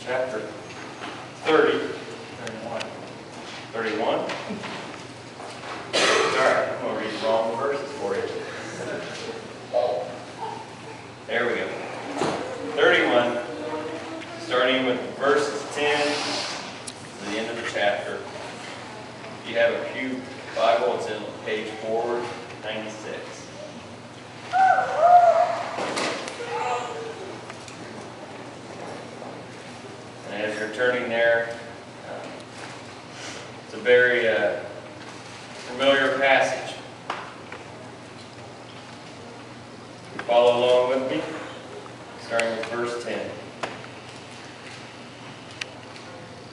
chapter 30. 31. 31? Alright, I'm going to read the wrong verses for you. There we go. 31, starting with verses 10 to the end of the chapter. If you have a Pew Bible, it's in page 496. And as you're turning there, it's a very familiar passage. Follow along with me, starting with verse 10.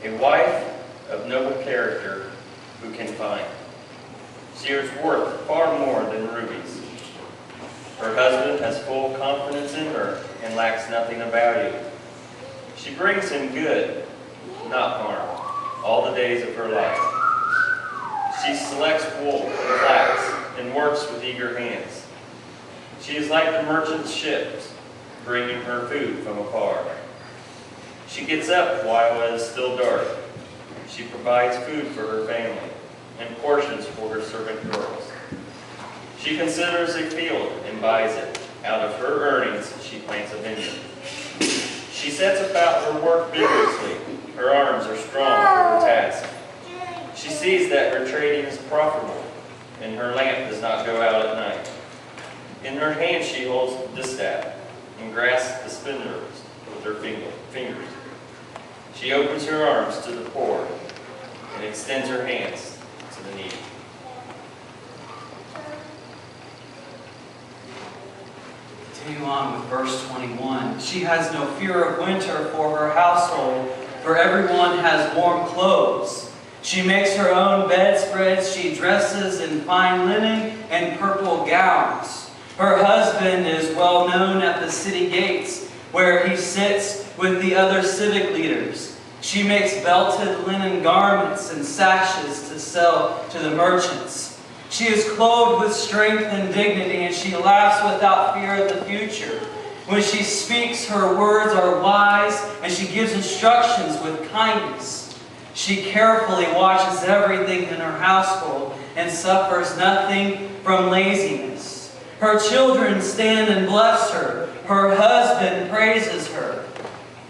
A wife of noble character who can find. She is worth far more than rubies. Her husband has full confidence in her and lacks nothing of value. She brings him good, not harm, all the days of her life. She selects wool and flax and works with eager hands. She is like the merchant's ships, bringing her food from afar. She gets up while it is still dark. She provides food for her family and portions for her servant girls. She considers a field and buys it. Out of her earnings, she plants a vineyard. She sets about her work vigorously. Her arms are strong for her task. She sees that her trading is profitable, and her lamp does not go out at night. In her hand she holds the distaff and grasps the spindles with her fingers. She opens her arms to the poor and extends her hands to the needy. Continue on with verse 21. She has no fear of winter for her household, for everyone has warm clothes. She makes her own bedspreads. She dresses in fine linen and purple gowns. Her husband is well known at the city gates, where he sits with the other civic leaders. She makes belted linen garments and sashes to sell to the merchants. She is clothed with strength and dignity, and she laughs without fear of the future. When she speaks, her words are wise, and she gives instructions with kindness. She carefully watches everything in her household and suffers nothing from laziness. Her children stand and bless her. Her husband praises her.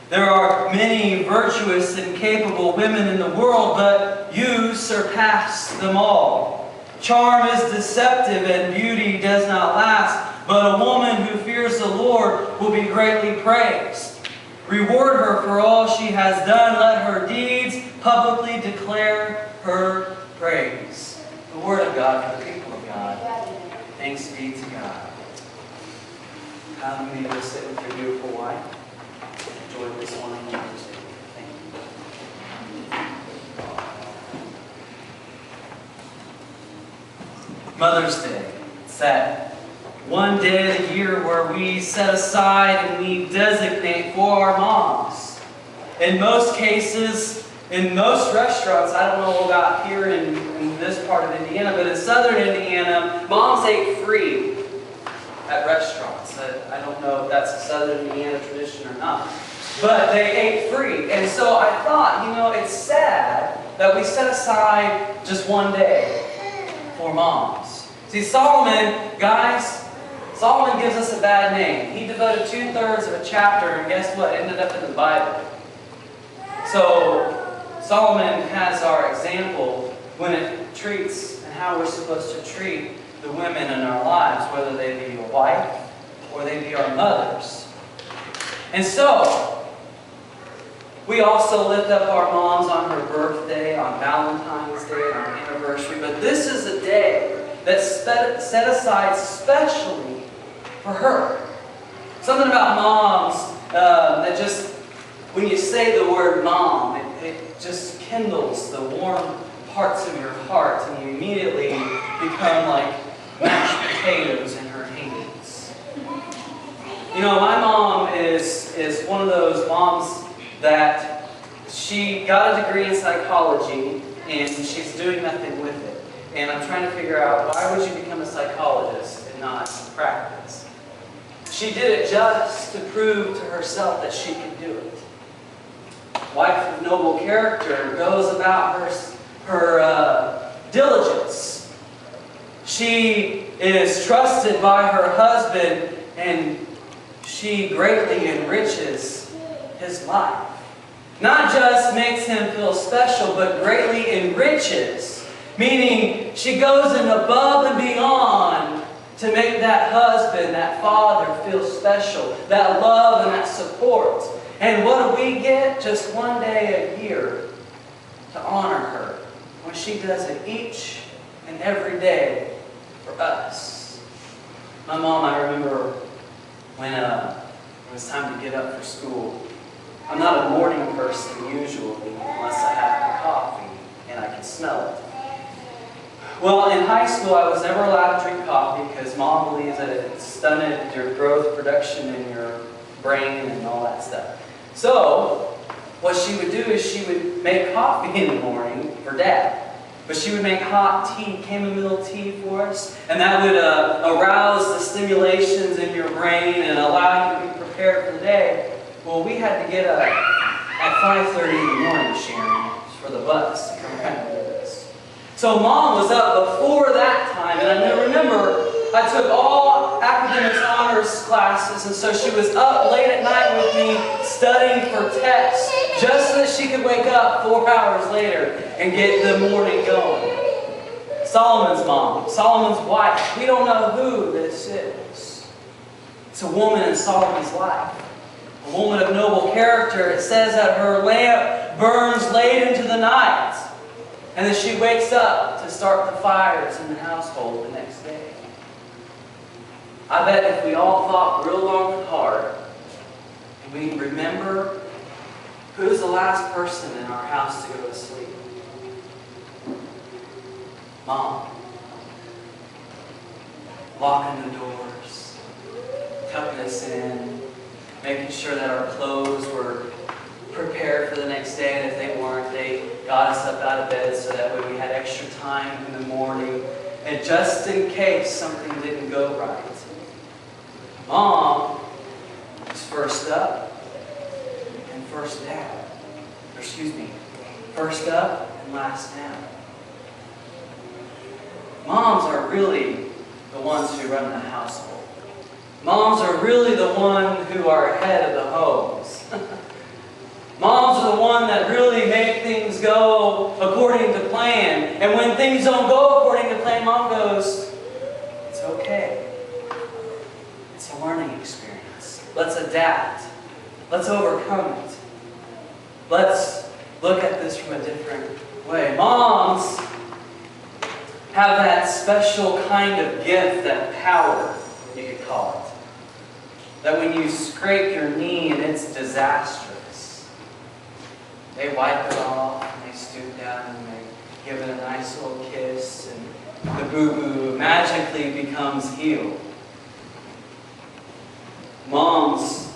There are many virtuous and capable women in the world, but you surpass them all. Charm is deceptive and beauty does not last, but a woman who fears the Lord will be greatly praised. Reward her for all she has done. Let her deeds publicly declare her praise. The Word of God for the people of God. Thanks be to God. How many of you sit with your beautiful wife? Enjoy this one on Thursday. Thank you. Mother's Day. It's that one day of the year where we set aside and we designate for our moms. In most cases, in most restaurants, I don't know about here in this part of Indiana, but in southern Indiana, moms ate free at restaurants. I don't know if that's a southern Indiana tradition or not. But they ate free. And so I thought, it's sad that we set aside just one day for moms. See, Solomon gives us a bad name. He devoted 2/3 of a chapter, and guess what? Ended up in the Bible. So Solomon has our example when it treats and how we're supposed to treat the women in our lives, whether they be a wife or they be our mothers. And so, we also lift up our moms on her birthday, on Valentine's Day, on her anniversary. But this is a day that's set aside specially for her. Something about moms that just, when you say the word mom, it just kindles the warm parts of your heart, and you immediately become like mashed potatoes in her hands. My mom is one of those moms that she got a degree in psychology, and she's doing nothing with it. And I'm trying to figure out, why would you become a psychologist and not practice? She did it just to prove to herself that she could do it. wife of noble character, goes about her diligence. She is trusted by her husband, and she greatly enriches his life. Not just makes him feel special, but greatly enriches. Meaning, she goes in above and beyond to make that husband, that father, feel special. That love and that support. And what do we get? Just one day a year to honor her. When she does it each and every day for us. My mom, I remember when it was time to get up for school. I'm not a morning person usually, unless I have my coffee and I can smell it. Well, in high school, I was never allowed to drink coffee because Mom believes that it stunted your growth, production in your brain and all that stuff. So, what she would do is she would make coffee in the morning for Dad. But she would make hot tea, chamomile tea for us, and that would arouse the stimulations in your brain and allow you to be prepared for the day. Well, we had to get up at 5:30 in the morning, Sharon, for the bus to come around with us. So Mom was up before that time, and I remember I took all academics honors classes, and so she was up late at night with me studying for tests, just so that she could wake up 4 hours later and get the morning going. Solomon's mom, Solomon's wife, we don't know who this is. It's a woman in Solomon's life. A woman of noble character. It says that her lamp burns late into the night. And then she wakes up to start the fires in the household the next day. I bet if we all thought real long and hard, and we remember who's the last person in our house to go to sleep? Mom. Locking the doors, tucking us in, making sure that our clothes were prepared for the next day, and if they weren't, they got us up out of bed so that way we had extra time in the morning, and just in case something didn't go right. Mom was first up and first down. First up and last down. Moms are really the ones who run the household. Moms are really the ones who are head of the homes. Moms are the one that really make things go according to plan. And when things don't go according to plan, Mom goes, it's okay. It's a learning experience. Let's adapt. Let's overcome it. Let's look at this from a different way. Moms have that special kind of gift, that power, you could call it. That when you scrape your knee and it's disastrous, they wipe it off and they stoop down and they give it a nice little kiss, and the boo-boo magically becomes healed. Moms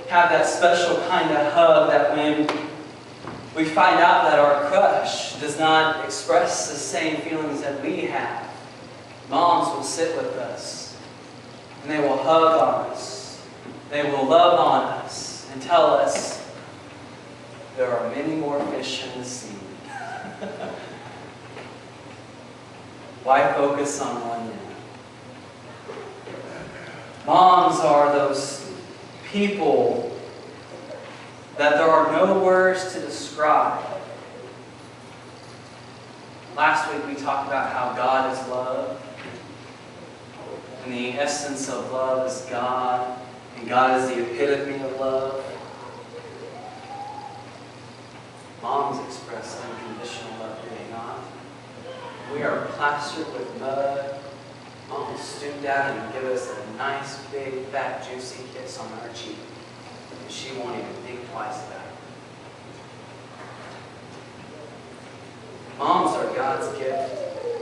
have that special kind of hug that when we find out that our crush does not express the same feelings that we have, moms will sit with us and they will hug on us. They will love on us and tell us there are many more fish in the sea. Why focus on one man? Moms are those people that there are no words to describe. Last week we talked about how God is love. And the essence of love is God. And God is the epitome of love. Moms express unconditional love, do they not? We are plastered with mud. Mom will stoop down and give us a nice, big, fat, juicy kiss on our cheek. And she won't even think twice about it. Moms are God's gift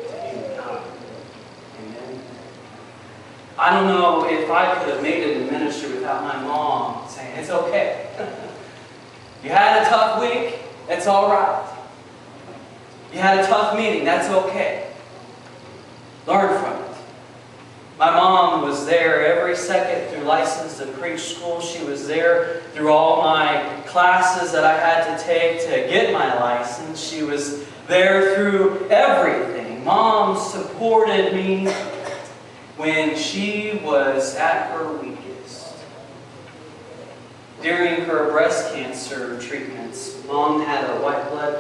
to humankind. Amen. I don't know if I could have made it in ministry without my mom saying, it's okay. You had a tough week, it's all right. You had a tough meeting, that's okay. Learn from it. My mom was there every second through License to Preach school. She was there through all my classes that I had to take to get my license. She was there through everything. Mom supported me when she was at her weakest. During her breast cancer treatments, Mom had a white blood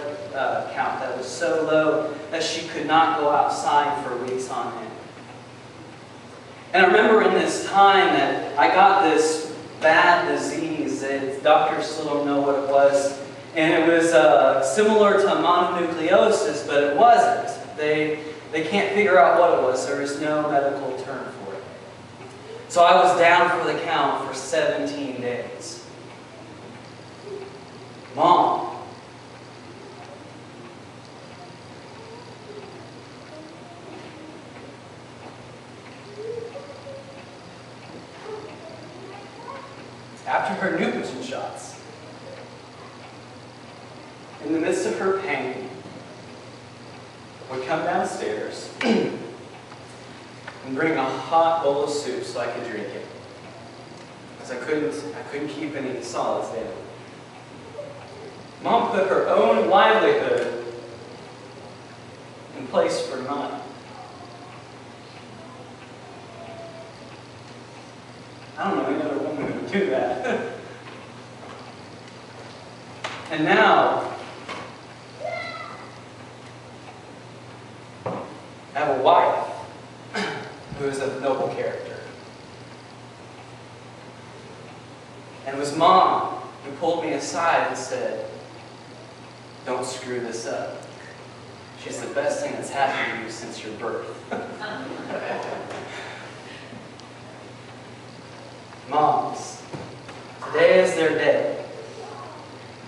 count that was so low that she could not go outside for weeks on end. And I remember in this time that I got this bad disease that doctors still don't know what it was. And it was similar to mononucleosis, but it wasn't. They can't figure out what it was. There is no medical term for it. So I was down for the count for 17 days. Mom. After her nutrition shots, in the midst of her pain, would come downstairs and bring a hot bowl of soup so I could drink it. Because I couldn't keep any solids in. Mom put her own livelihood in place for mine. I don't know any other woman who would do that. And now, I have a wife who is of noble character. And it was Mom who pulled me aside and said, "Don't screw this up. She's the best thing that's happened to you since your birth." Moms, today is their day.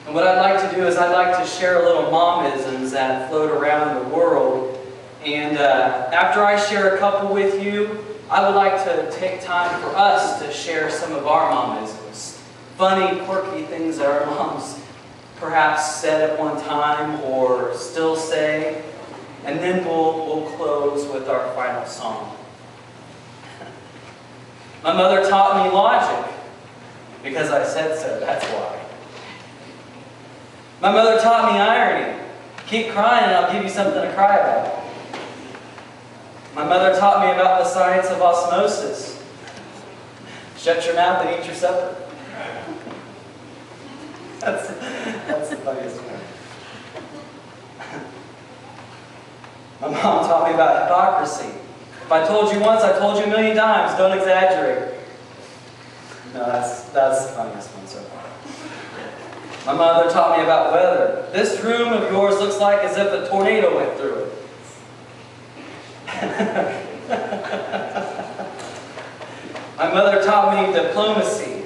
And what I'd like to do is I'd like to share a little momisms that float around the world. And after I share a couple with you, I would like to take time for us to share some of our momisms. Funny, quirky things that our moms perhaps said at one time or still say. And then we'll close with our final song. My mother taught me logic because I said so, that's why. My mother taught me irony. Keep crying and I'll give you something to cry about. My mother taught me about the science of osmosis. Shut your mouth and eat your supper. That's the funniest one. My mom taught me about hypocrisy. If I told you once, I told you a million times. Don't exaggerate. No, that's the funniest one so far. My mother taught me about weather. This room of yours looks like as if a tornado went through it. My mother taught me diplomacy.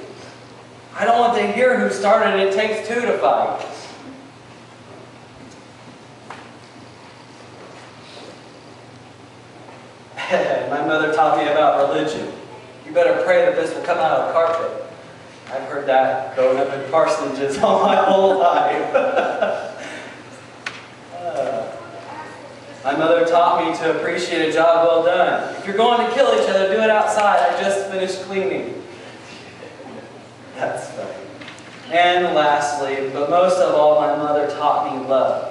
I don't want to hear who started it. It takes two to fight. My mother taught me about religion. You better pray that this will come out of the carpet. I've heard that growing up in parsonages all my whole life. My mother taught me to appreciate a job well done. If you're going to kill each other, do it outside. I just finished cleaning. That's funny. And lastly, but most of all, my mother taught me love.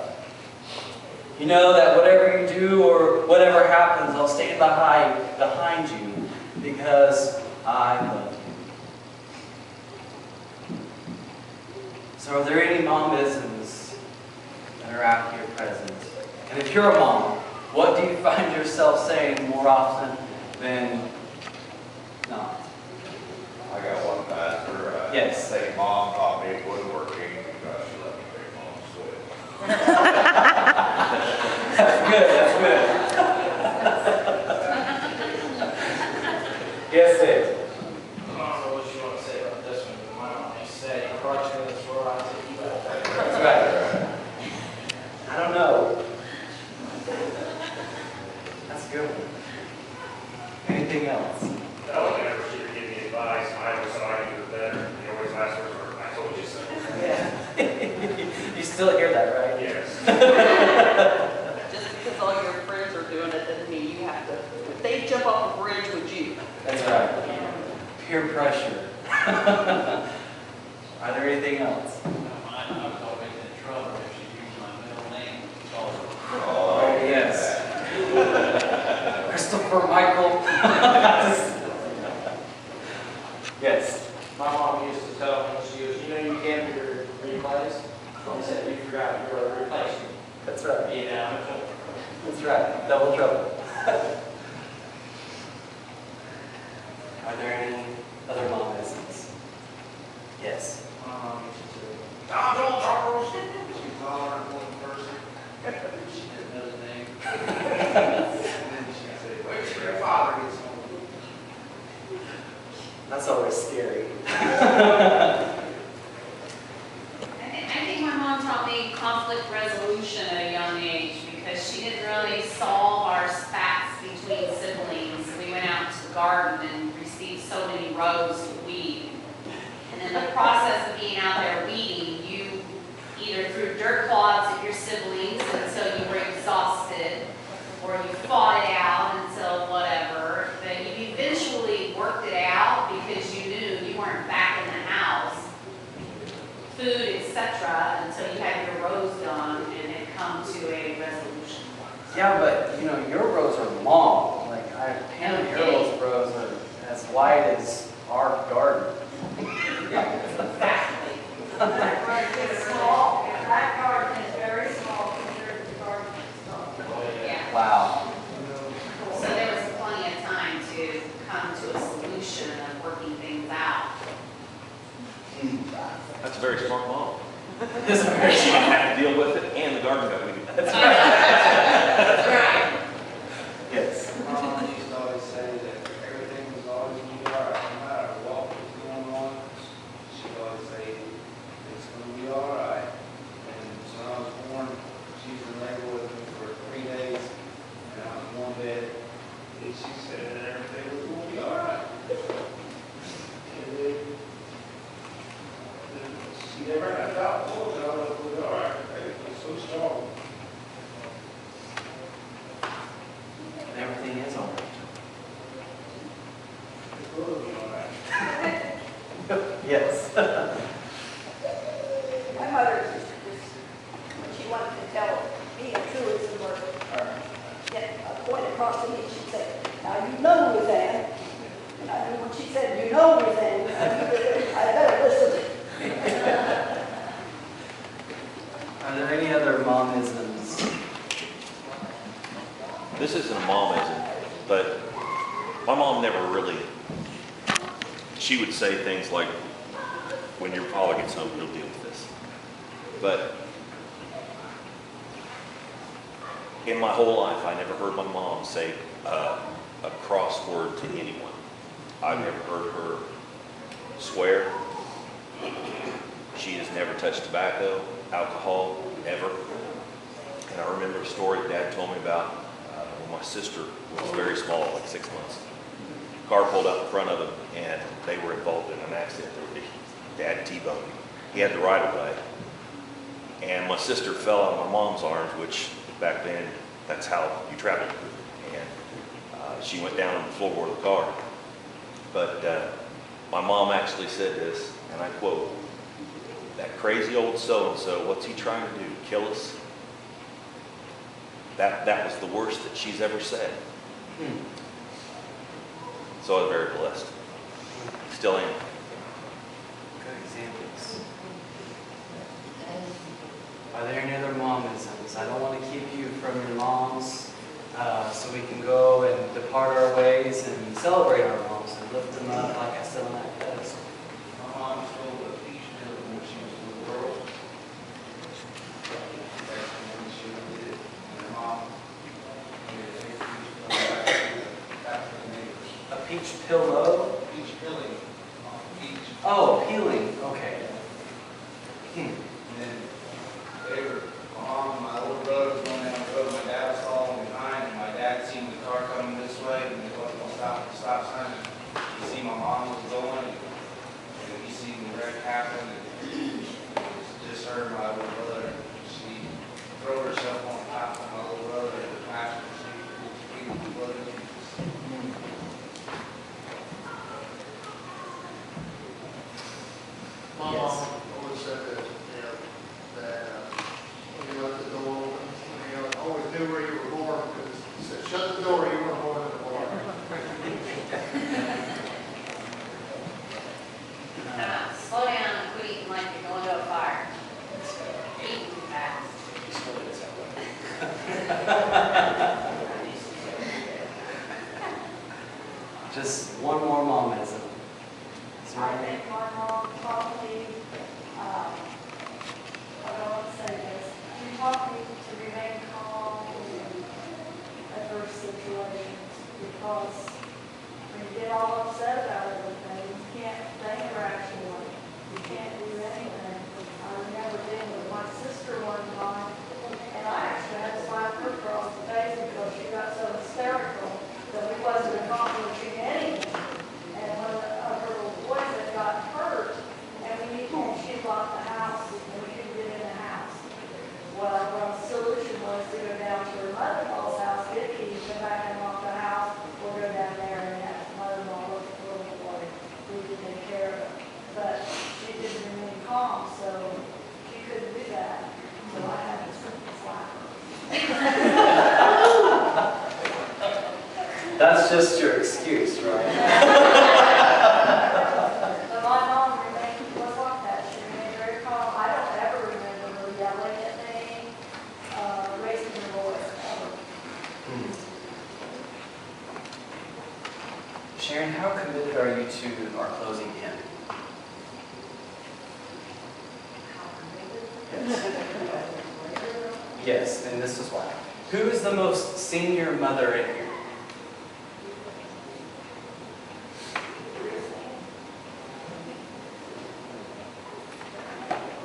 You know that whatever you do or whatever happens, I'll stand behind you because I love you. So are there any momisms that are out here present? And if you're a mom, what do you find yourself saying more often than not? I got one pastor. Yes. Say, Mom taught me woodworking because she let me make Mom's switch. That's good, that's good. Yes, Dave. I don't know what you want to say about this one, but my mom used to say, "You brought you to this world, I take you back." That's right. I don't know. That's a good one. Anything else? I would never see her give me advice. I always thought I knew better. They always ask her for, "I told you so." Yeah. You still hear that, right? Yes. Just because all your friends are doing it doesn't mean you have to. If they jump off a bridge, would you? That's right. Peer pressure. Are there anything else? else? I was always in trouble if she used my middle name. Oh, yes. Christopher Michael. Yes. My mom used to tell me, she goes, you know, you came here to replace. She said, you forgot you were replacing. That's right. You know? That's right. Double trouble. Are there any other momisms? Yes. Tom, don't Charles. She's all our important person. She didn't know his name. And then she said, wait till your father gets home. That's always scary. I think my mom taught me conflict resolution at a young age because she didn't really solve our spats between siblings. We went out to the garden and received so many rows of weed. And in the process of being out there weeding, you either threw dirt clods at your siblings until you were exhausted, or you fought it out until whatever. But you eventually worked it out because you knew you weren't back in the house, food, etc., until you had your rows done and had come to a resolution. Yeah, but you know, your rows are long. Like Pam Harold's rows are as wide as our garden. Exactly. That garden is small. That garden is very small compared to the garden next door. Yeah. Wow. So there was plenty of time to come to a solution of working things out. That's a very smart mom. This is very She smart. had to deal with it, and the garden got weeded. That's right. That's right. Yes. Mom used to always say that everything was always going to be all right, no matter what was going on. She'd always say, it's going to be all right. And so when I was born, she was in labor with me for 3 days, and I was in one bed, and she said that everything was going to be all right. She never had doubt, oh, no, it was all right. It was so strong. Everything is all right. It was all right. Yes. My mother used to just, when she wanted to tell me a truism or get a point across to me, she'd say, now you know Roseanne. And I knew when she said, you know Roseanne, I better listen. Are there any other momisms? This isn't a momism, but my mom never really, she would say things like, when your father gets home, he'll deal with this. But in my whole life, I never heard my mom say a cross word to anyone. I've never heard her swear. She has never touched tobacco, alcohol, ever. And I remember a story Dad told me about when my sister was very small, like 6 months. Car pulled up in front of them, and they were involved in an accident. Dad T-boned him. He had the right of way. And my sister fell out of my mom's arms, which back then, that's how you traveled. And she went down on the floorboard of the car. But my mom actually said this, and I quote, "That crazy old so-and-so, what's he trying to do, kill us?" That was the worst that she's ever said. So I was very blessed. Still am. Good examples. Are there any other momisms? I don't want to keep you from your moms, so we can go and depart our ways and celebrate our moms and lift them up like I said on that pedestal. My mom stole a peach pill when she was a little girl. That's when she did it. And my mom made a peach pill back to the neighbors. A peach pillow? Peach pilling. Peach. Oh, peeling. Okay. And then they were, my mom and my little brother was going down the road. My dad was following behind, and my dad seen the car coming this way, and they wasn't going to stop at the stop sign. He seen my mom was going, and he seen the wreck happen, and it was just her and my little brother. She threw herself on top of my little brother in the passenger seat, screaming the blood of Jesus. My Yes. mom always said Just one more momism. Is there I anything? think my mom taught me, I don't want to say this, she taught me to remain calm in adverse situations because when you get all upset about everything, you can't think rationally. You can't do anything. I remember dealing with my sister one time, and I actually had to slap her across the face because she got so hysterical that we wasn't accomplishing anything. And one of her little boys had gotten hurt, and she locked the house, and we couldn't get in the house. Well, the solution was to go down to her mother-in-law's house, get keys, come back and lock the house, or go down there and have mother-in-law look for the little boy who could take care of it. But she didn't remain calm, so she couldn't do that. So I had to simply slap her. That's just your excuse, right? But my mom was like that. She remained very calm. I don't ever remember her yelling at me, raising her voice, ever. Sharon, how committed are you to our closing hymn? Yes, and this is why. Who is the most senior mother in here?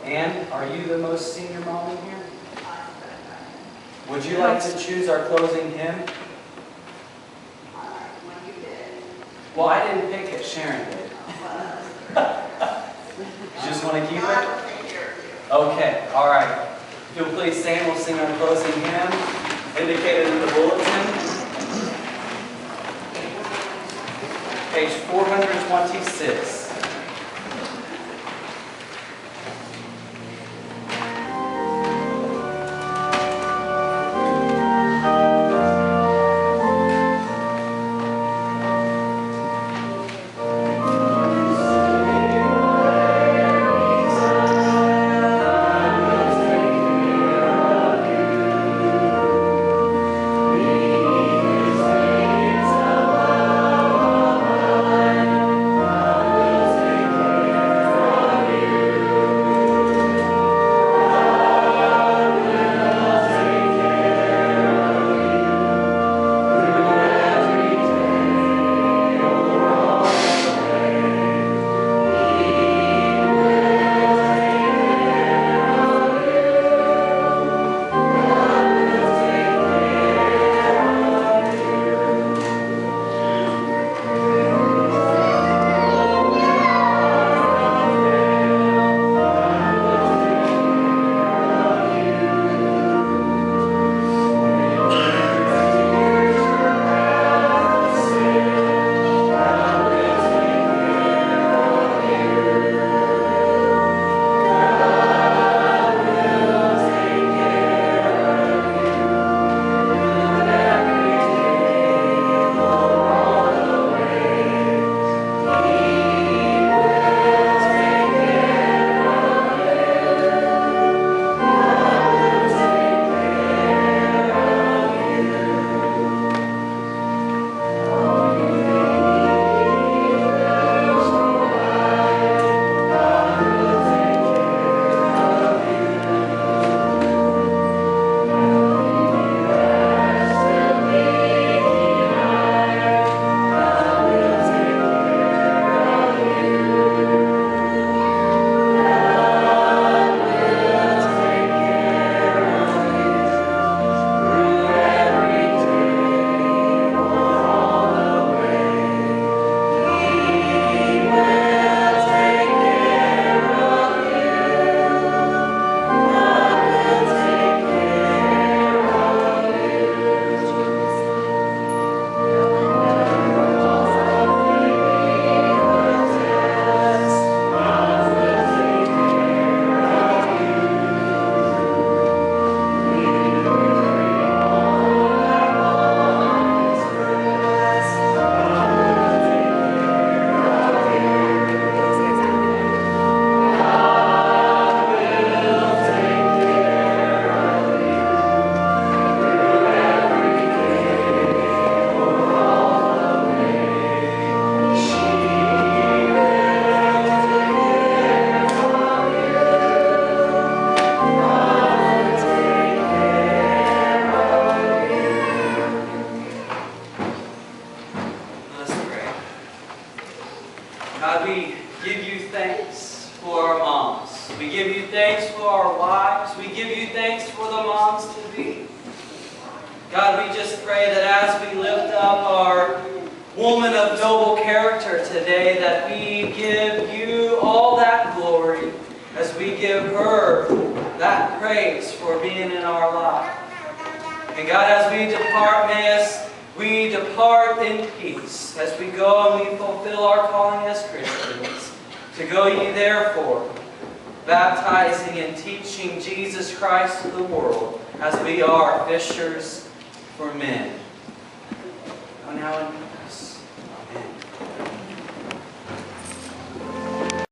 Anne, are you the most senior mom in here? Would you like to choose our closing hymn? Well, I didn't pick it, Sharon did. You just want to keep it? Okay, all right. If you'll please stand, we'll sing our closing hymn, indicated in the bulletin. Page 426. you thanks for our wives. We give you thanks for the moms to be. God, we just pray that as we lift up our woman of noble character today, that we give you all that glory as we give her that praise for being in our life. And God, as we depart, we depart in peace as we go and we fulfill our calling as Christians. To go ye therefore, baptizing and teaching Jesus Christ to the world as we are fishers for men.